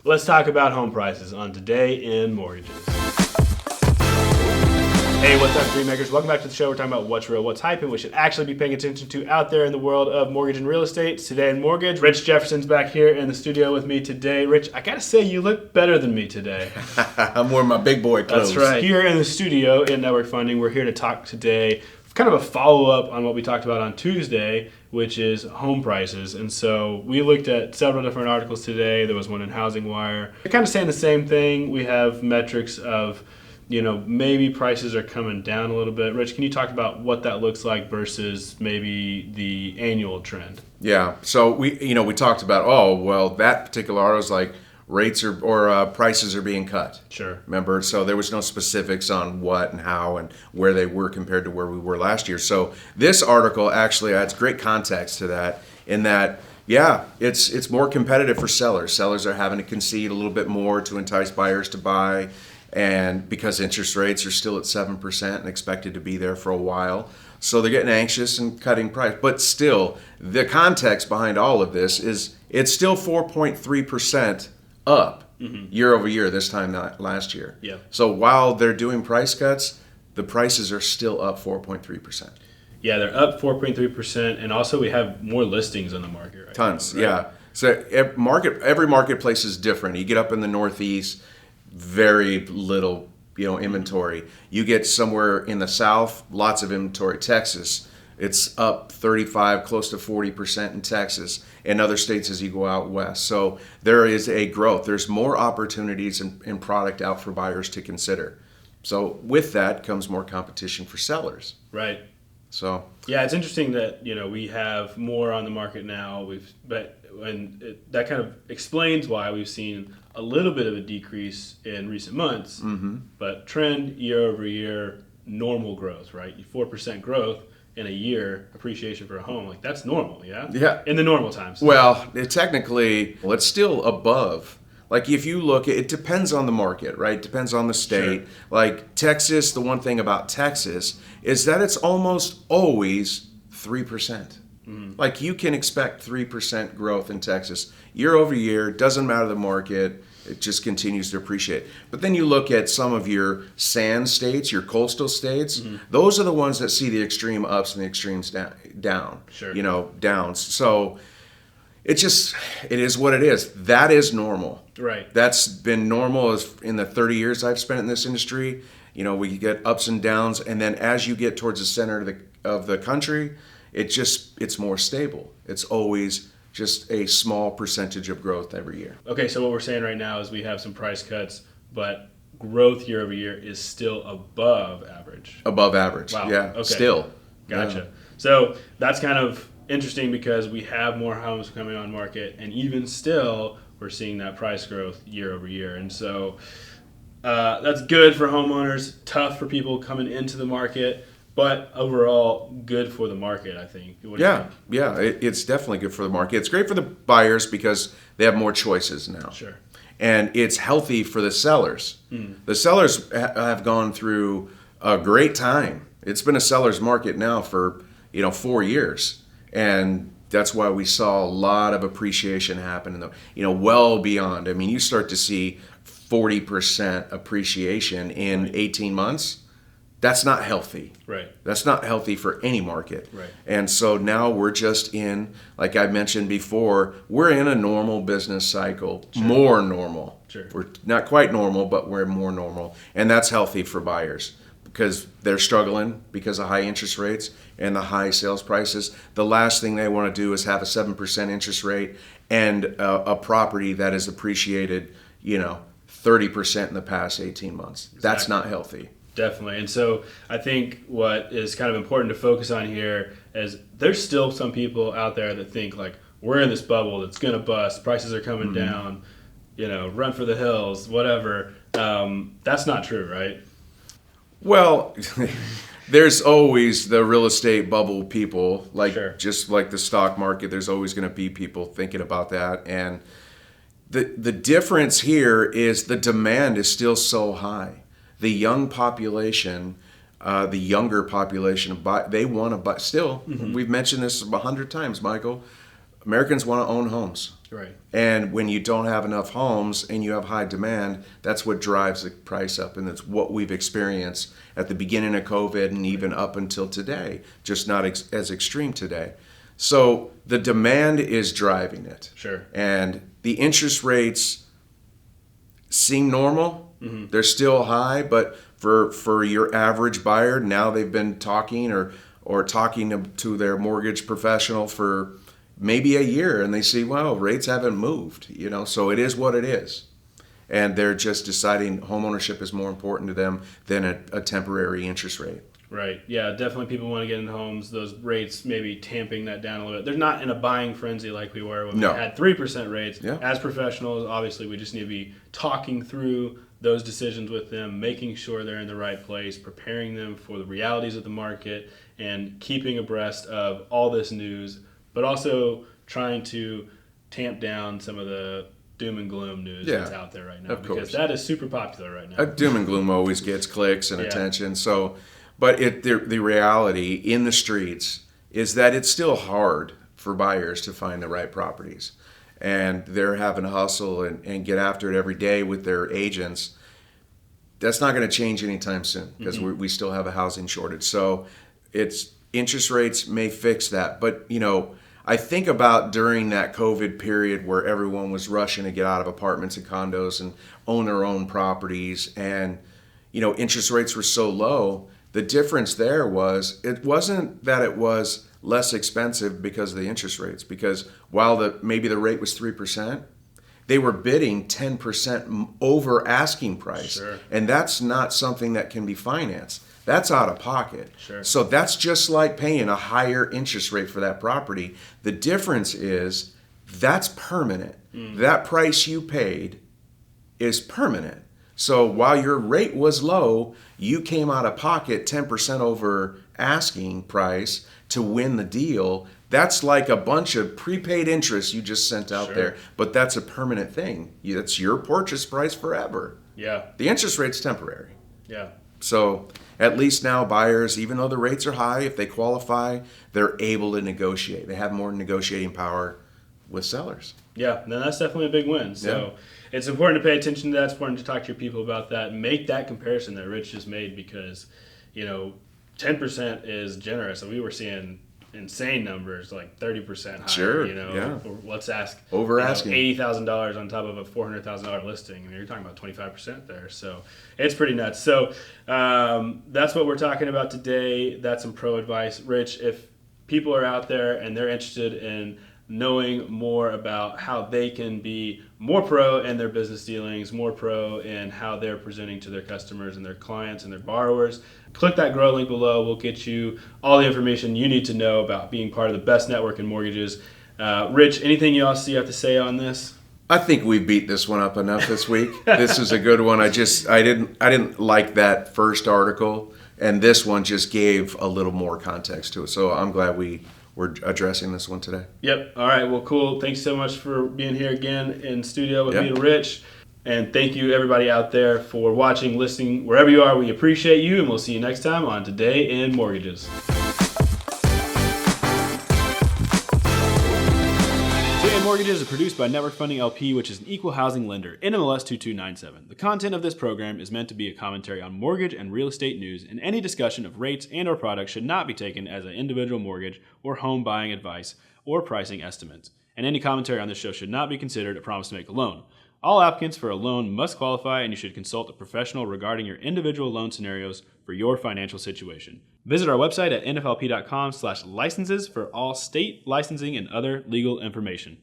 Let's talk about home prices on Today in Mortgages. Hey, what's up, dream makers? Welcome back to the show. We're talking about what's real, what's hype, and we should actually be paying attention to out there in the world of mortgage and real estate. Today in Mortgage, Rich Jefferson's back here in the studio with me today. Rich, I gotta say, you look better than me today. I'm wearing my big boy clothes. That's right. Here in the studio in Network Funding, we're here to talk today, kind of a follow-up on what we talked about on Tuesday, which is home prices. And so we looked at several different articles today. There was one in Housing Wire. They're kind of saying the same thing. We have metrics of, maybe prices are coming down a little bit. Rich, can you talk about what that looks like versus maybe the annual trend? Yeah. So we talked about, that particular article is like rates or prices are being cut. Sure. Remember? So there was no specifics on what and how and where they were compared to where we were last year. So this article actually adds great context to that in that, it's more competitive for sellers. Sellers are having to concede a little bit more to entice buyers to buy. And because interest rates are still at 7% and expected to be there for a while, so they're getting anxious and cutting price. But still, the context behind all of this is it's still 4.3% up year over year this time last year. Yeah. So while they're doing price cuts, the prices are still up 4.3%. Yeah, they're up 4.3%, and also we have more listings on the market right Tons, now. Right? yeah. So every marketplace is different. You get up in the Northeast, very little, inventory. You get somewhere in the South, lots of inventory. Texas, it's up 35, close to 40% in Texas, and other states as you go out west. So there is a growth. There's more opportunities and product out for buyers to consider. So with that comes more competition for sellers. Right. So yeah, it's interesting that we have more on the market now. That kind of explains why we've seen a little bit of a decrease in recent months, but trend year over year, normal growth, right? 4% growth in a year, appreciation for a home, like that's normal, yeah? Yeah. In the normal times. Well, it's still above. Like if you look, it depends on the market, right? It depends on the state. Sure. Like Texas, the one thing about Texas is that it's almost always 3%. Like you can expect 3% growth in Texas year over year. Doesn't matter the market. It just continues to appreciate. But then you look at some of your sand states, your coastal states. Those are the ones that see the extreme ups and the extremes down. Sure. Downs. So it is what it is. That is normal. Right. That's been normal in the 30 years I've spent in this industry. We get ups and downs, and then as you get towards the center of the country, it's more stable. It's always just a small percentage of growth every year. Okay, so what we're saying right now is we have some price cuts, but growth year over year is still above average. Above average. Wow. Yeah. Okay. Still. Gotcha. Yeah. So that's kind of interesting because we have more homes coming on market, and even still, we're seeing that price growth year over year. And so that's good for homeowners, tough for people coming into the market, but overall good for the market, I think. What do you think? Yeah, it's definitely good for the market. It's great for the buyers because they have more choices now. Sure. And it's healthy for the sellers. The sellers have gone through a great time. It's been a seller's market now for 4 years, and that's why we saw a lot of appreciation happen. Well beyond. I mean, you start to see 40% appreciation in 18 months. That's not healthy. Right. That's not healthy for any market. Right. And so now we're just in, like I mentioned before, we're in a normal business cycle, more normal. Sure. We're not quite normal, but we're more normal. And that's healthy for buyers because they're struggling because of high interest rates and the high sales prices. The last thing they want to do is have a 7% interest rate and a property that is appreciated, 30% in the past 18 months. Exactly. That's not healthy. Definitely. And so I think what is kind of important to focus on here is there's still some people out there that think like we're in this bubble that's going to bust, prices are coming down, run for the hills, whatever. That's not true, right? Well, there's always the real estate bubble people, just like the stock market, there's always going to be people thinking about that. And the difference here is the demand is still so high. The young population, the younger population, they want to buy. Still, we've mentioned this 100 times, Michael. Americans want to own homes. Right. And when you don't have enough homes and you have high demand, that's what drives the price up. And that's what we've experienced at the beginning of COVID and even up until today, just not as extreme today. So the demand is driving it. Sure. And the interest rates seem normal. Mm-hmm. They're still high, but for your average buyer, now they've been talking or talking to their mortgage professional for maybe a year, and they see, well, rates haven't moved, so it is what it is. And they're just deciding homeownership is more important to them than a temporary interest rate. Right. Yeah, definitely people want to get in homes. Those rates maybe tamping that down a little bit. They're not in a buying frenzy like we were when we had 3% rates. Yeah. As professionals, obviously, we just need to be talking through those decisions with them, making sure they're in the right place, preparing them for the realities of the market, and keeping abreast of all this news, but also trying to tamp down some of the doom and gloom news that's out there right now. Because that is super popular right now. Doom and gloom always gets clicks and attention. So, but the reality in the streets is that it's still hard for buyers to find the right properties. And they're having to hustle and get after it every day with their agents. That's not going to change anytime soon because we still have a housing shortage. So it's interest rates may fix that. But, I think about during that COVID period where everyone was rushing to get out of apartments and condos and own their own properties, and interest rates were so low. The difference there was it wasn't that it was less expensive because of the interest rates, because while maybe the rate was 3%, they were bidding 10% over asking price. Sure. And that's not something that can be financed. That's out of pocket. Sure. So that's just like paying a higher interest rate for that property. The difference is that's permanent. That price you paid is permanent. So while your rate was low, you came out of pocket 10% over asking price to win the deal. That's like a bunch of prepaid interest you just sent out there. But that's a permanent thing. That's your purchase price forever. Yeah. The interest rate's temporary. Yeah. So at least now buyers, even though the rates are high, if they qualify, they're able to negotiate. They have more negotiating power with sellers. Yeah, then that's definitely a big win. So it's important to pay attention to that. It's important to talk to your people about that. Make that comparison that Rich just made, because 10% is generous. And we were seeing insane numbers, like 30% higher. Sure. Let's ask over asking $80,000 on top of a $400,000 listing. I mean, you're talking about 25% there. So it's pretty nuts. So that's what we're talking about today. That's some pro advice. Rich, if people are out there and they're interested in knowing more about how they can be more pro in their business dealings, more pro in how they're presenting to their customers and their clients and their borrowers, click that grow link below. We'll get you all the information you need to know about being part of the best network in mortgages. Rich, anything else you have to say on this? I think we beat this one up enough this week. This is a good one. I didn't like that first article, and this one just gave a little more context to it. So I'm glad we're addressing this one today. Yep. All right. Well, cool. Thanks so much for being here again in studio with me and Rich. And thank you, everybody out there, for watching, listening, wherever you are. We appreciate you, and we'll see you next time on Today in Mortgages. Today in Mortgages is produced by Network Funding LP, which is an equal housing lender, NMLS 2297. The content of this program is meant to be a commentary on mortgage and real estate news, and any discussion of rates and/or products should not be taken as an individual mortgage or home buying advice or pricing estimates. And any commentary on this show should not be considered a promise to make a loan. All applicants for a loan must qualify, and you should consult a professional regarding your individual loan scenarios for your financial situation. Visit our website at nflp.com/licenses for all state licensing and other legal information.